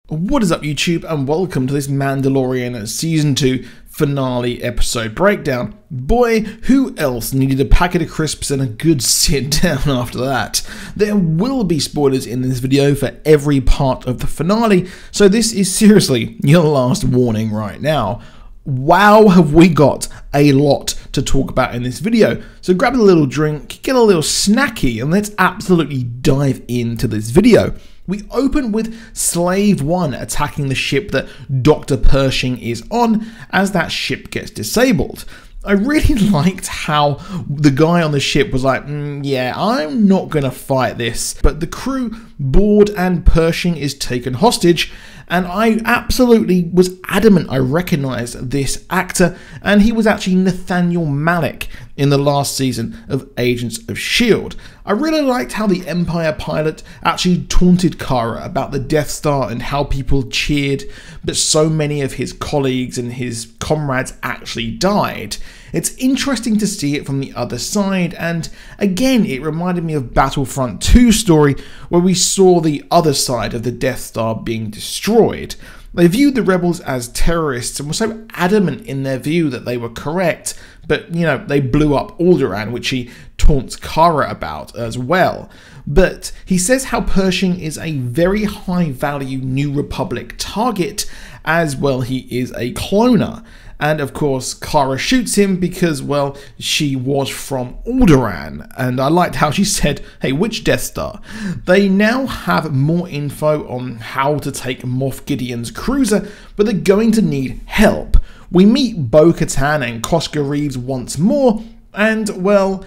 What is up, YouTube, and welcome to this Mandalorian Season 2 finale episode breakdown. Boy, who else needed a packet of crisps and a good sit down after that? There will be spoilers in this video for every part of the finale, so this is seriously your last warning right now. Wow, have we got a lot to talk about in this video. So grab a little drink, get a little snacky, and let's absolutely dive into this video. We open with Slave 1 attacking the ship that Dr. Pershing is on as that ship gets disabled. I really liked how the guy on the ship was like, yeah, I'm not going to fight this. But the crew board and Pershing is taken hostage, and I absolutely was adamant I recognized this actor, and he was actually Nathaniel Malik in the last season of Agents of S.H.I.E.L.D. I really liked how the Empire pilot actually taunted Kara about the Death Star and how people cheered, but so many of his colleagues and his comrades actually died. It's interesting to see it from the other side, and again it reminded me of Battlefront 2 story where we saw the other side of the Death Star being destroyed. They viewed the rebels as terrorists and were so adamant in their view that they were correct, but you know, they blew up Alderaan, which he taunts Kara about as well. But he says how Pershing is a very high value New Republic target, as well he is a cloner. And of course, Kara shoots him because, well, she was from Alderaan. And I liked how she said, hey, which Death Star? They now have more info on how to take Moff Gideon's cruiser, but they're going to need help. We meet Bo-Katan and Koska Reeves once more, and, well,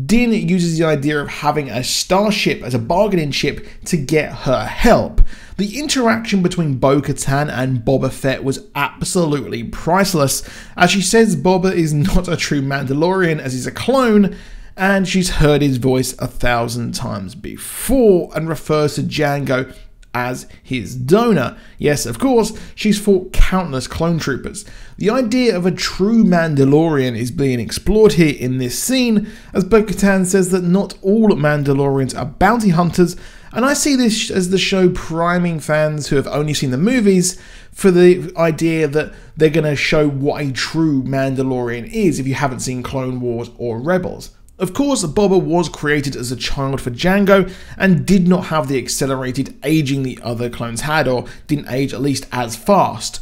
Din uses the idea of having a starship as a bargaining chip to get her help. The interaction between Bo-Katan and Boba Fett was absolutely priceless, as she says Boba is not a true Mandalorian as he's a clone, and she's heard his voice 1,000 times before, and refers to Jango as his donor. Yes, of course, she's fought countless clone troopers. The idea of a true Mandalorian is being explored here in this scene, as Bo-Katan says that not all Mandalorians are bounty hunters, and I see this as the show priming fans who have only seen the movies for the idea that they're going to show what a true Mandalorian is if you haven't seen Clone Wars or Rebels. Of course, Boba was created as a child for Jango and did not have the accelerated aging the other clones had, or didn't age at least as fast.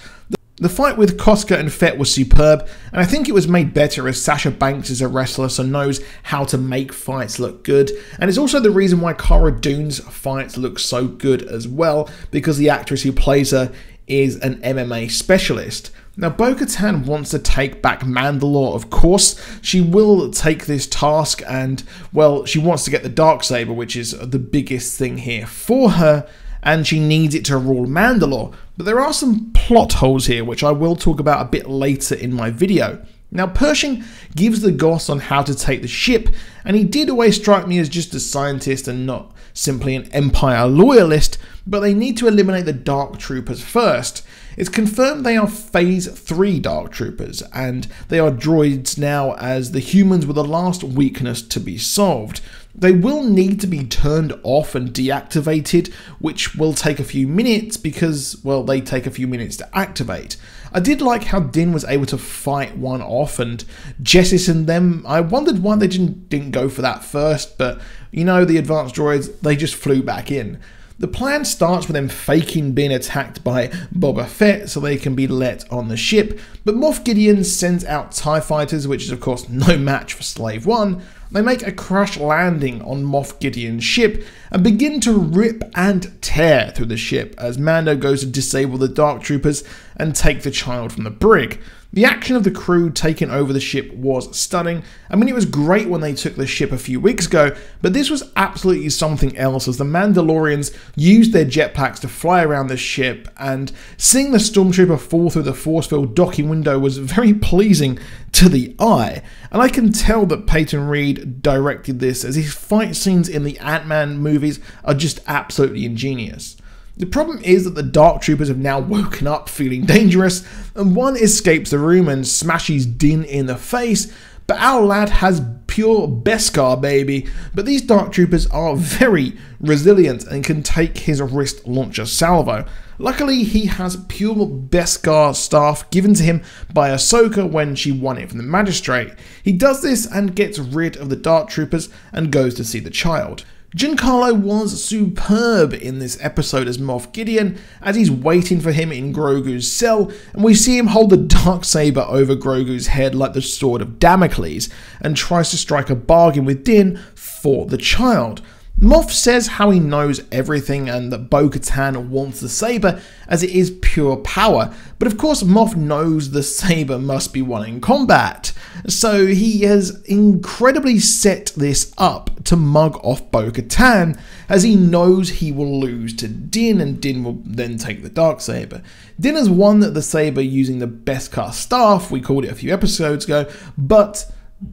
The fight with Koska and Fett was superb, and I think it was made better as Sasha Banks is a wrestler so knows how to make fights look good, and it's also the reason why Cara Dune's fights look so good as well, because the actress who plays her is an MMA specialist. Now, Bo-Katan wants to take back Mandalore, of course. She will take this task and, well, she wants to get the Darksaber, which is the biggest thing here for her, and she needs it to rule Mandalore. But there are some plot holes here, which I will talk about a bit later in my video. Now, Pershing gives the goss on how to take the ship, and he did always strike me as just a scientist and not simply an Empire loyalist, but they need to eliminate the Dark Troopers first. It's confirmed they are Phase 3 Dark Troopers, and they are droids now, as the humans were the last weakness to be solved. They will need to be turned off and deactivated, which will take a few minutes because, well, they take a few minutes to activate. I did like how Din was able to fight one off and jettison them. I wondered why they didn't go for that first, but, you know, the advanced droids, they just flew back in. The plan starts with them faking being attacked by Boba Fett so they can be let on the ship, but Moff Gideon sends out TIE fighters, which is of course no match for Slave 1. They make a crash landing on Moff Gideon's ship and begin to rip and tear through the ship as Mando goes to disable the Dark Troopers and take the child from the brig. The action of the crew taking over the ship was stunning. I mean, it was great when they took the ship a few weeks ago, but this was absolutely something else as the Mandalorians used their jetpacks to fly around the ship, and seeing the Stormtrooper fall through the force-filled docking window was very pleasing to the eye. And I can tell that Peyton Reed directed this, as his fight scenes in the Ant-Man movies are just absolutely ingenious. The problem is that the Dark Troopers have now woken up feeling dangerous, and one escapes the room and smashes Din in the face, but our lad has pure Beskar, baby. But these Dark Troopers are very resilient and can take his wrist launcher salvo. Luckily, he has pure Beskar staff given to him by Ahsoka when she won it from the Magistrate. He does this and gets rid of the Dark Troopers and goes to see the child. Giancarlo was superb in this episode as Moff Gideon, as he's waiting for him in Grogu's cell, and we see him hold the Darksaber over Grogu's head like the sword of Damocles, and tries to strike a bargain with Din for the child. Moff says how he knows everything and that Bo-Katan wants the saber as it is pure power, but of course Moff knows the saber must be won in combat, so he has incredibly set this up to mug off Bo-Katan as he knows he will lose to Din and Din will then take the Darksaber. Din has won the saber using the Beskar staff, we called it a few episodes ago, but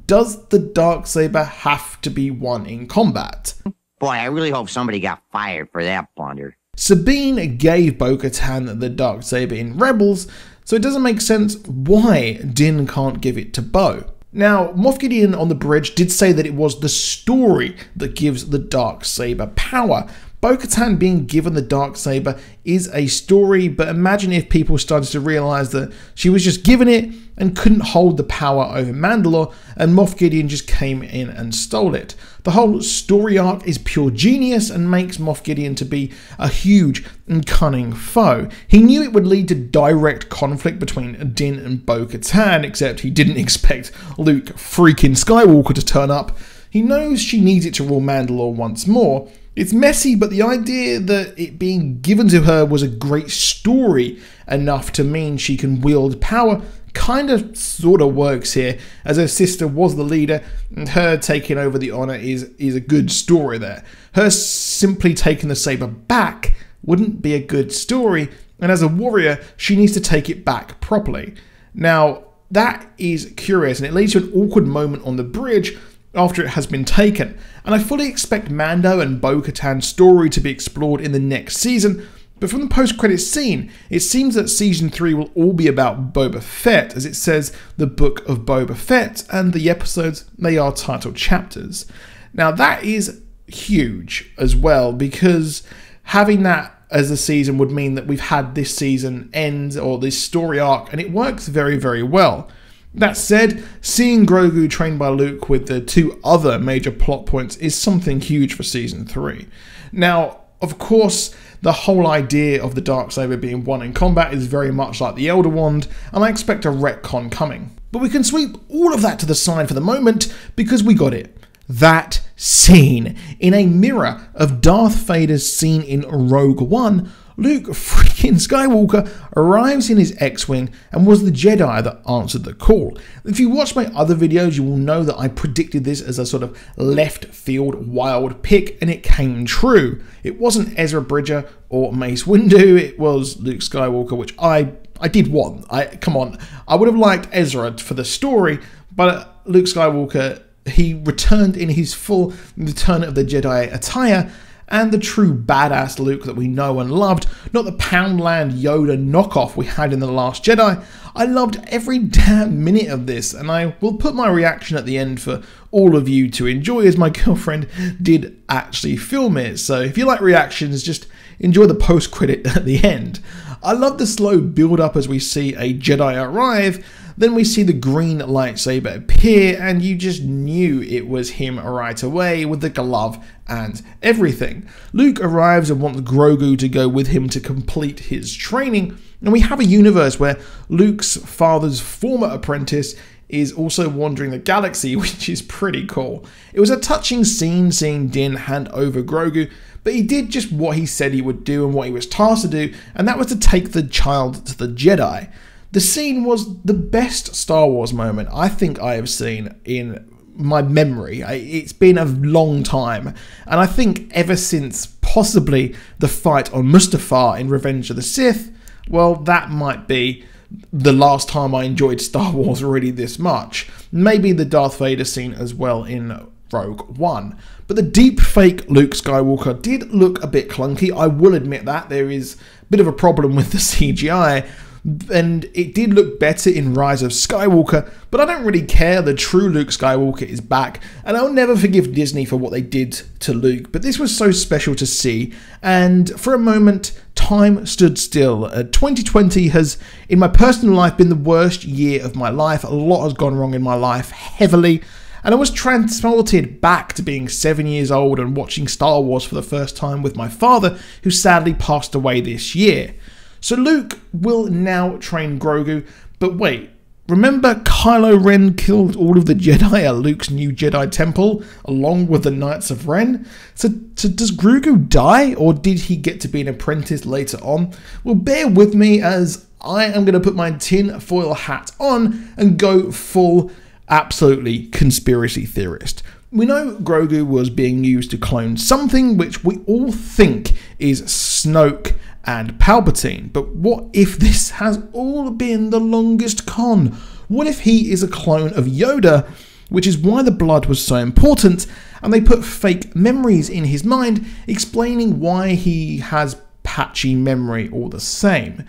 does the Darksaber have to be won in combat? Boy, I really hope somebody got fired for that blunder. Sabine gave Bo-Katan the Darksaber in Rebels, so it doesn't make sense why Din can't give it to Bo. Now, Moff Gideon on the bridge did say that it was the story that gives the Darksaber power. Bo-Katan being given the Darksaber is a story, but imagine if people started to realise that she was just given it and couldn't hold the power over Mandalore, and Moff Gideon just came in and stole it. The whole story arc is pure genius and makes Moff Gideon to be a huge and cunning foe. He knew it would lead to direct conflict between Din and Bo-Katan, except he didn't expect Luke freaking Skywalker to turn up. He knows she needs it to rule Mandalore once more. It's messy, but the idea that it being given to her was a great story enough to mean she can wield power kind of sort of works here, as her sister was the leader and her taking over the honor is a good story there. Her simply taking the saber back wouldn't be a good story, and as a warrior she needs to take it back properly. Now that is curious, and it leads to an awkward moment on the bridge after it has been taken, and I fully expect Mando and Bo-Katan's story to be explored in the next season, but from the post-credits scene, it seems that Season 3 will all be about Boba Fett, as it says the Book of Boba Fett, and the episodes, they are titled chapters. Now that is huge as well, because having that as a season would mean that we've had this season end, or this story arc, and it works very, very well. That said, seeing Grogu trained by Luke with the two other major plot points is something huge for Season 3. Now, of course, the whole idea of the Darksaber being won in combat is very much like the Elder Wand, and I expect a retcon coming. But we can sweep all of that to the side for the moment, because we got it. That scene. In a mirror of Darth Vader's scene in Rogue One, Luke freaking Skywalker arrives in his X-Wing and was the Jedi that answered the call. If you watch my other videos, you will know that I predicted this as a sort of left field wild pick, and it came true. It wasn't Ezra Bridger or Mace Windu, it was Luke Skywalker, which I did want. Come on, I would have liked Ezra for the story, but Luke Skywalker, he returned in his full Return of the Jedi attire, and the true badass Luke that we know and loved, not the Poundland Yoda knockoff we had in The Last Jedi. I loved every damn minute of this, and I will put my reaction at the end for all of you to enjoy, as my girlfriend did actually film it. So if you like reactions, just enjoy the post-credit at the end. I love the slow build-up as we see a Jedi arrive. Then we see the green lightsaber appear, and you just knew it was him right away with the glove and everything. Luke arrives and wants Grogu to go with him to complete his training, and we have a universe where Luke's father's former apprentice is also wandering the galaxy, which is pretty cool. It was a touching scene seeing Din hand over Grogu, but he did just what he said he would do and what he was tasked to do, and that was to take the child to the Jedi. The scene was the best Star Wars moment I think I have seen in my memory. It's been a long time, and I think ever since possibly the fight on Mustafar in Revenge of the Sith, well, that might be the last time I enjoyed Star Wars really this much. Maybe the Darth Vader scene as well in Rogue One. But the deep fake Luke Skywalker did look a bit clunky, I will admit that. There is a bit of a problem with the CGI, And it did look better in Rise of Skywalker, but I don't really care. The true Luke Skywalker is back, and I'll never forgive Disney for what they did to Luke, but this was so special to see, and for a moment, time stood still. 2020 has, in my personal life, been the worst year of my life. A lot has gone wrong in my life, heavily, and I was transported back to being 7 years old and watching Star Wars for the first time with my father, who sadly passed away this year. So Luke will now train Grogu, but wait, remember Kylo Ren killed all of the Jedi at Luke's new Jedi temple, along with the Knights of Ren? So does Grogu die, or did he get to be an apprentice later on? Well, bear with me as I am going to put my tin foil hat on and go full, absolutely conspiracy theorist. We know Grogu was being used to clone something which we all think is Snoke and Palpatine, but what if this has all been the longest con? What if he is a clone of Yoda, which is why the blood was so important, and they put fake memories in his mind, explaining why he has patchy memory all the same.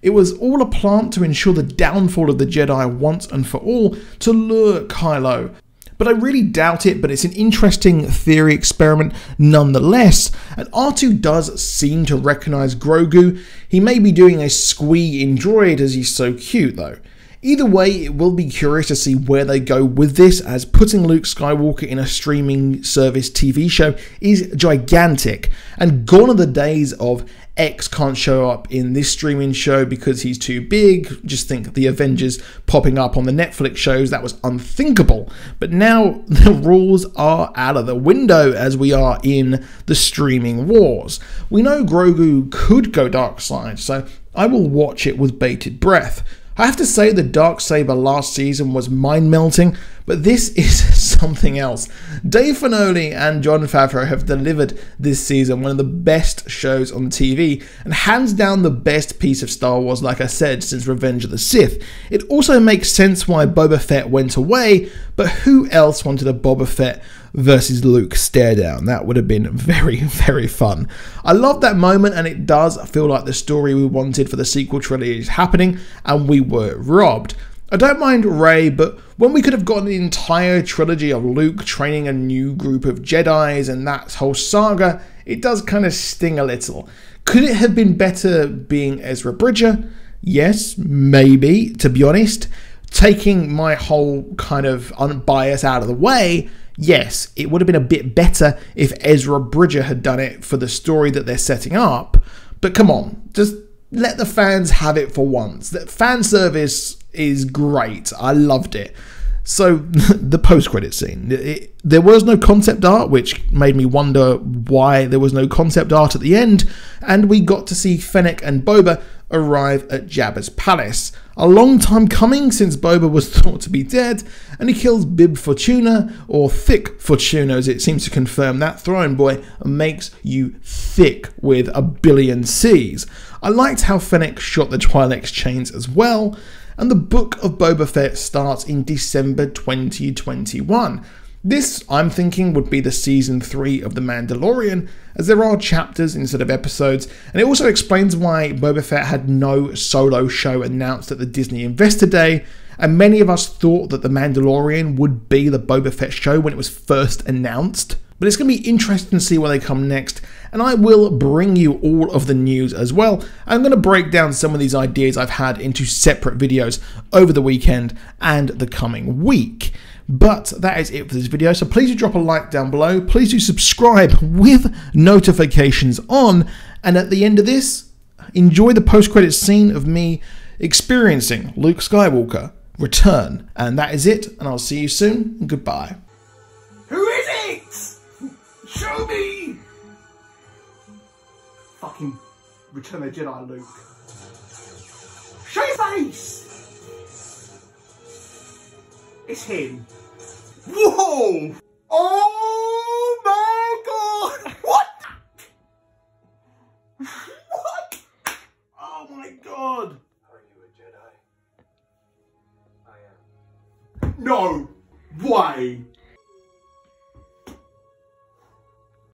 It was all a plant to ensure the downfall of the Jedi once and for all, to lure Kylo. But I really doubt it, but it's an interesting theory experiment nonetheless. And R2 does seem to recognise Grogu. He may be doing a squee in Droid as he's so cute though. Either way, it will be curious to see where they go with this, as putting Luke Skywalker in a streaming service TV show is gigantic, and gone are the days of X can't show up in this streaming show because he's too big. Just think the Avengers popping up on the Netflix shows, that was unthinkable. But now the rules are out of the window as we are in the streaming wars. We know Grogu could go dark side, so I will watch it with bated breath. I have to say the Darksaber last season was mind-melting, but this is something else. Dave Filoni and Jon Favreau have delivered this season one of the best shows on TV, and hands down the best piece of Star Wars, like I said, since Revenge of the Sith. It also makes sense why Boba Fett went away, but who else wanted a Boba Fett versus Luke stare down? That would have been very, very fun. I love that moment, and it does feel like the story we wanted for the sequel trilogy is happening, and we were robbed. I don't mind Rey, but when we could have gotten an entire trilogy of Luke training a new group of Jedis and that whole saga, it does kind of sting a little. Could it have been better being Ezra Bridger? Yes, maybe, to be honest. Taking my whole kind of unbias out of the way, yes, it would have been a bit better if Ezra Bridger had done it for the story that they're setting up. But come on, just let the fans have it for once. The fan service is great. I loved it. So the post-credit scene, there was no concept art, which made me wonder why there was no concept art at the end, and we got to see Fennec and Boba arrive at Jabba's palace. A long time coming, since Boba was thought to be dead, and he kills Bib Fortuna, or Thick Fortuna as it seems to confirm. That throne boy makes you thick with a billion C's. I liked how Fennec shot the Twi'lek chains as well, and the Book of Boba Fett starts in December 2021. This, I'm thinking, would be the Season 3 of The Mandalorian, as there are chapters instead of episodes, and it also explains why Boba Fett had no solo show announced at the Disney Investor Day, and many of us thought that The Mandalorian would be the Boba Fett show when it was first announced. But it's going to be interesting to see where they come next, and I will bring you all of the news as well. I'm going to break down some of these ideas I've had into separate videos over the weekend and the coming week. But that is it for this video, so please do drop a like down below, please do subscribe with notifications on, and at the end of this, enjoy the post-credits scene of me experiencing Luke Skywalker return. And that is it, and I'll see you soon, goodbye. Who is it? Show me! Fucking Return of the Jedi, Luke. Show your face! It's him. Whoa! Oh my god! What? What? Oh my god! Are you a Jedi? I am. No way!